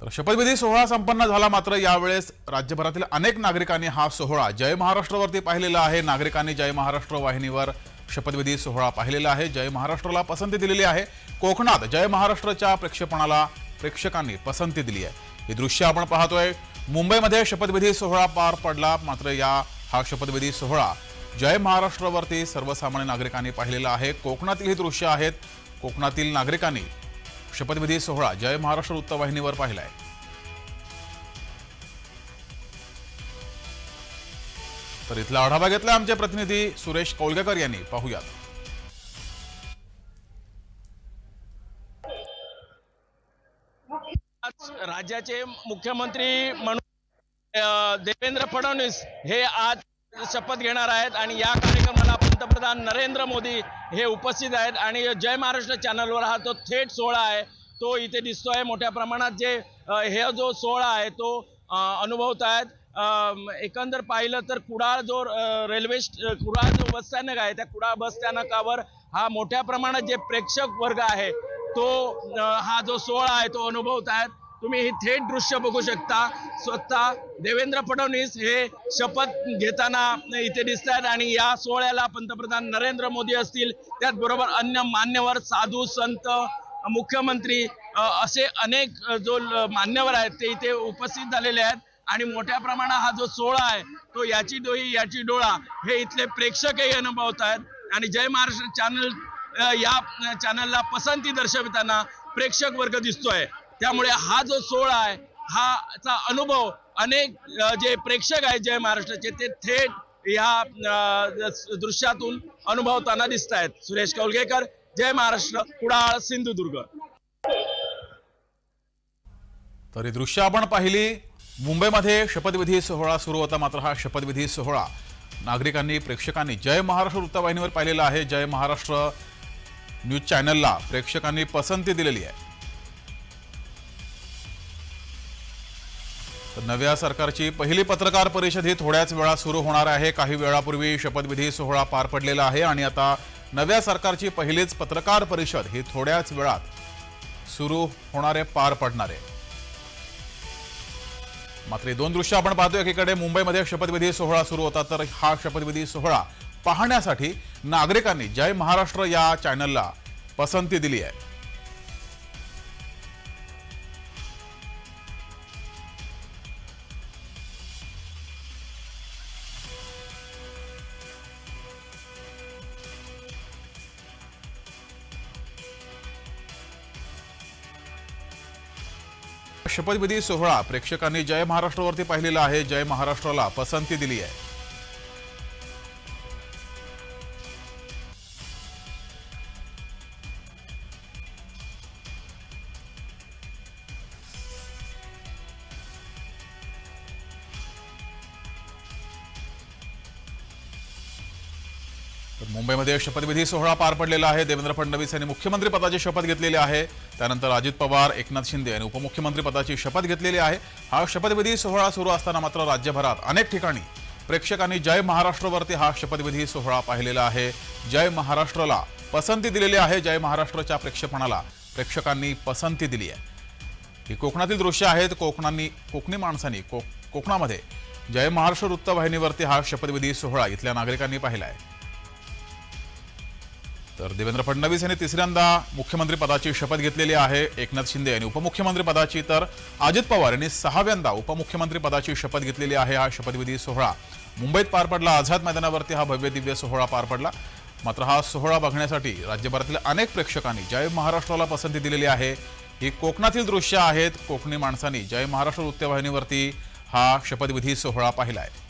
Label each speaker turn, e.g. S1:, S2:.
S1: तर शपथविधी सोहळा संपन्न झाला, मात्र यावेळेस राज्यभरातील अनेक नागरिकांनी हा सोहळा जय महाराष्ट्रवरती पाहिलेला आहे। नागरिकांनी जय महाराष्ट्र वाहिनीवर शपथविधी सोहळा पाहिलेला आहे। जय महाराष्ट्रला पसंती दिलेली आहे। कोकणात जय महाराष्ट्रच्या प्रेक्षेपणाला प्रेक्षकांनी पसंती दिली आहे। हे दृश्य आपण पाहतोय। मुंबईमध्ये शपथविधी सोहळा पार पडला, मात्र हा शपथविधी सोहळा जय महाराष्ट्रवरती सर्वसामान्य नागरिकांनी पाहिलेला आहे। कोकणातील हे दृश्य आहेत। कोकणातील नागरिकांनी शपथविधी सोहळा जय महाराष्ट्र वृत्तवाहिनीवर पाहिलाय। तर इथला आढावा घेतला आमचे प्रतिनिधी सुरेश कौलगेकर यांनी। पाहूयात।
S2: राज्याचे मुख्यमंत्री म्हणून देवेंद्र फडणवीस हे आज शपथ घेणार आहेत आणि या कार्यक्रमाला पंतप्रधान नरेंद्र मोदी हे उपस्थित आहेत आणि जय महाराष्ट्र चॅनलवर हा तो थेट सोहळा आहे तो इथे दिसतोय। मोठ्या प्रमाणात जे हे जो सोहळा आहे तो अनुभवत आहेत। एकंदर पाहिलं तर कुडाळ जो कुडाळ जो बस स्थानक आहे त्या कुडाळ बस स्थानकावर हा मोठ्या प्रमाणात जे प्रेक्षक वर्ग आहे तो हा जो सोहळा आहे तो अनुभवत आहेत। तुम्ही ही थेट दृश्य बघू शकता। स्वतः देवेंद्र फडणवीस हे शपथ घेताना इथे दिसत आहेत आणि या सोहळ्याला पंतप्रधान नरेंद्र मोदी असतील, त्याचबरोबर अन्य मान्यवर साधू संत मुख्यमंत्री असे अनेक जो मान्यवर आहेत ते इथे उपस्थित झालेले आहेत आणि मोठ्या प्रमाणात हा जो सोहळा आहे तो याची डोही याची डोळा हे इथले प्रेक्षकही अनुभवत आहेत आणि जय महाराष्ट्र चॅनल या चॅनलला पसंती दर्शविताना प्रेक्षक वर्ग दिसतोय। त्यामुळे हा जो सोहळा आहे हाचा अनुभव अनेक जे प्रेक्षक आहेत जय महाराष्ट्राचे ते थेट या दृश्यातून अनुभवताना दिसत आहेत। सुरेश कौलगेकर, जय महाराष्ट्र, कुडाळ, सिंधुदुर्ग।
S1: तर ही दृश्य आपण पाहिली। मुंबईमध्ये शपथविधी सोहळा सुरू होता, मात्र हा शपथविधी सोहळा नागरिकांनी प्रेक्षकांनी जय महाराष्ट्र वृत्तवाहिनीवर पाहिलेला आहे। जय महाराष्ट्र न्यूज चॅनलला प्रेक्षकांनी पसंती दिलेली आहे। तर नव्या सरकारची पहिली पत्रकार परिषद ही थोड्याच वेळात सुरू होणार आहे। काही वेळापूर्वी शपथविधी सोहळा पार पडलेला आहे आणि आता नव्या सरकारची पहिलीच पत्रकार परिषद ही थोड्याच वेळात सुरू होणारे पार पडणारे। मात्र हे दोन दृश्य आपण पाहतोय। एकीकडे मुंबईमध्ये शपथविधी सोहळा सुरू होता, तर हा शपथविधी सोहळा पाहण्यासाठी नागरिकांनी जय महाराष्ट्र या चॅनलला पसंती दिली आहे। शपथविधी सोहळा प्रेक्षकांनी जय महाराष्ट्रवरती पाहिलेला आहे। जय महाराष्ट्राला पसंती दिली आहे। मुंबईमध्ये शपथविधी सोहळा पार पडलेला आहे। देवेंद्र फडणवीस यांनी मुख्यमंत्री पदाची शपथ घेतलेली आहे। त्यानंतर अजित पवार, एकनाथ शिंदे यांनी उपमुख्यमंत्री पदाची शपथ घेतलेली आहे। हा शपथविधी सोहळा सुरू असताना मात्र राज्यभरात अनेक ठिकाणी प्रेक्षकांनी जय महाराष्ट्रवरती हा शपथविधी सोहळा पाहिलेला आहे। जय महाराष्ट्राला पसंती दिलेली आहे। जय महाराष्ट्राच्या प्रेक्षेपणाला प्रेक्षकांनी पसंती दिली आहे। ही कोकणातील दृश्य आहेत। कोकणी माणसांनी कोकणामध्ये जय महाराष्ट्र वृत्तवाहिनीवरती हा शपथविधी सोहळा इथल्या नागरिकांनी पाहिला आहे। तर देवेंद्र फडणवीस यांनी तिसऱ्यांदा मुख्यमंत्री पदाची शपथ घेतलेली आहे। एकनाथ शिंदे यांनी उपमुख्यमंत्री पदाची, तर अजित पवार यांनी 6व्यांदा उपमुख्यमंत्री पदाची शपथ घेतलेली आहे। हा शपथविधी सोहळा मुंबईत पार पडला। आझाद मैदानावरती हा भव्य दिव्य सोहळा पार पडला। मात्र हा सोहळा बघण्यासाठी राज्यभरातील अनेक प्रेक्षकांनी जय महाराष्ट्राला पसंती दिलेली आहे। ही कोकणातील दृश्य आहेत। कोकणी माणसांनी जय महाराष्ट्र वृत्तवाहिनीवरती हा शपथविधी सोहळा पाहिला आहे।